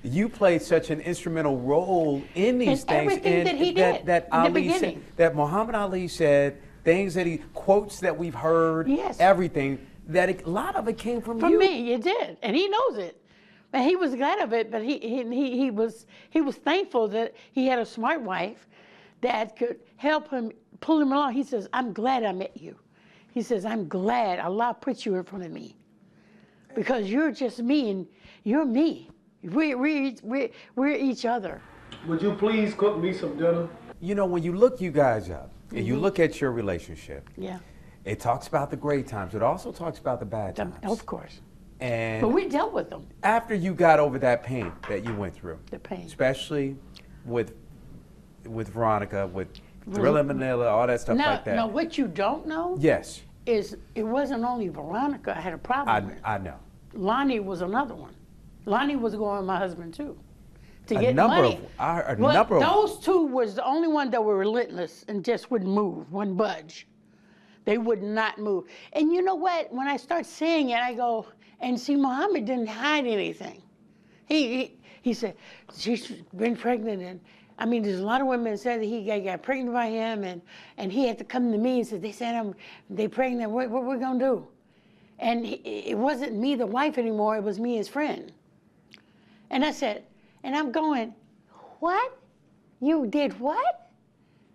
you played such an instrumental role in these things. Everything that he did that in the Ali beginning. said, that Muhammad Ali said, things that quotes that we've heard, yes. everything, a lot of it came from you. From me, it did, and he knows it. And he was glad of it, but he was thankful that he had a smart wife that could help him, pull him along. He says, I'm glad I met you. He says, I'm glad Allah put you in front of me. Because you're just me and you're me. We're each other. Would you please cook me some dinner? You know, when you look you guys up, and you look at your relationship, yeah, it talks about the great times. It also talks about the bad times. Of course. But we dealt with them. After you got over that pain that you went through, the pain, especially with Veronica, with Thriller Manila, all that stuff like that. Now, what you don't know, yes, is it wasn't only Veronica I had a problem with. I know. Lonnie was another one. Lonnie was going with my husband too, to A get number money. Those two was the only one that were relentless and just wouldn't move, wouldn't budge. They would not move. And you know what? When I start saying it, I go, and see, Muhammad didn't hide anything. He said, she's been pregnant, and I mean, there's a lot of women that said that he got pregnant by him, and he had to come to me and said, they pregnant, what we're gonna do? And it wasn't me, the wife, anymore, it was me, his friend. And I said, and I'm going, what? You did what?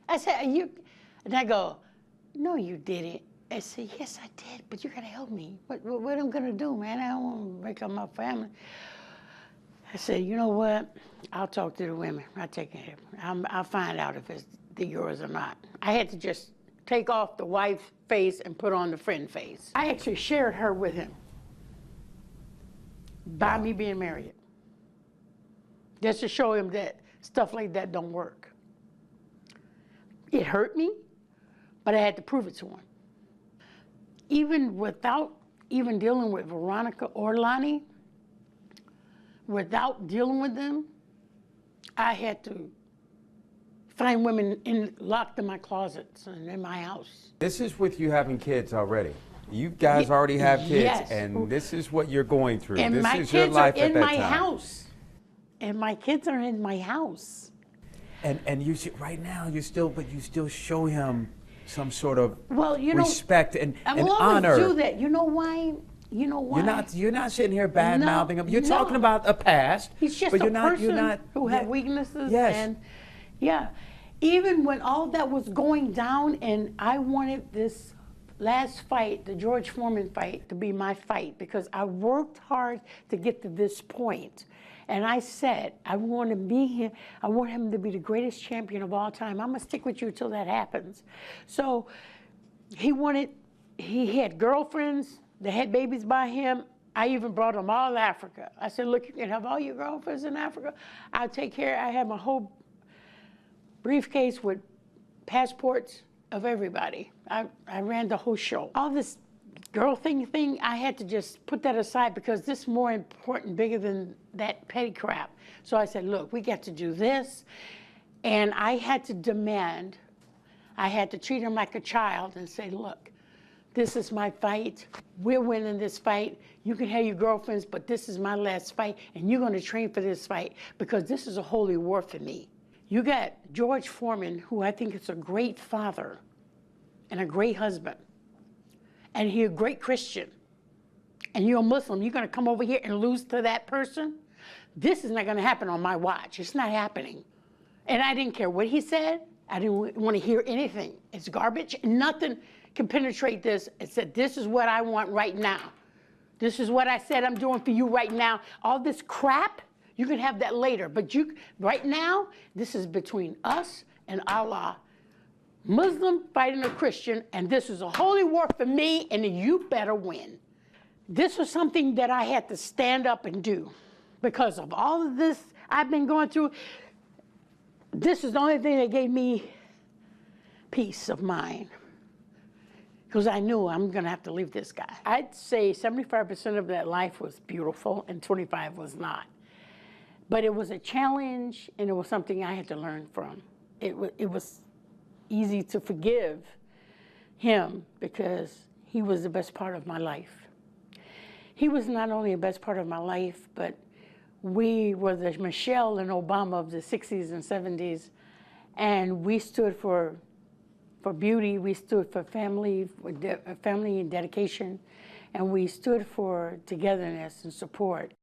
I said, and I go, no, you didn't. I said, yes, I did, but you gotta help me. What am I gonna do, man? I don't wanna break up my family. I said, you know what? I'll talk to the women. I'll take care of it. I'll find out if it's yours or not. I had to just take off the wife face and put on the friend face. I actually shared her with him by me being married. Just to show him that stuff like that don't work. It hurt me, but I had to prove it to him. Even without even dealing with Veronica or Lonnie, without dealing with them, I had to find women locked in my closets and in my house. This is with you having kids already. You guys already have kids, yes. And this is what you're going through. And this my is kids your life are in at that my time. house. And my kids are in my house. And you should, right now, you still show him some sort of you respect and honor. I will always do that. You know why? You know why? You're not sitting here bad mouthing him. You're talking about a past. He's just but a you're not, person who had weaknesses. Yes. And yeah, even when all that was going down, and I wanted this last fight, the George Foreman fight, to be my fight because I worked hard to get to this point. And I said, I want to be him. I want him to be the greatest champion of all time. I'm gonna stick with you until that happens. So he had girlfriends that had babies by him. I even brought them all to Africa. I said, look, you can have all your girlfriends in Africa. I'll take care. I have my whole briefcase with passports of everybody. I ran the whole show. All this girl thing, I had to just put that aside because this is more important, bigger than that petty crap. So I said, look, we got to do this. And I had to demand, I had to treat him like a child and say, look, this is my fight. We're winning this fight. You can have your girlfriends, but this is my last fight, and you're gonna train for this fight because this is a holy war for me. You got George Foreman, who I think is a great father and a great husband. And he's a great Christian, and you're a Muslim, you're gonna come over here and lose to that person? This is not gonna happen on my watch. It's not happening. And I didn't care what he said. I didn't want to hear anything. It's garbage. Nothing can penetrate this. It said, this is what I want right now. This is what I said I'm doing for you right now. All this crap, you can have that later. But right now, this is between us and Allah. Muslim fighting a Christian, and this is a holy war for me, and you better win. This was something that I had to stand up and do because of all of this I've been going through. This is the only thing that gave me peace of mind because I knew I'm going to have to leave this guy. I'd say 75% of that life was beautiful and 25% was not. But it was a challenge, and it was something I had to learn from. It was easy to forgive him because he was the best part of my life. He was not only the best part of my life, but we were the Michelle and Obama of the 60s and 70s, and we stood for beauty, we stood for family, family and dedication, and we stood for togetherness and support.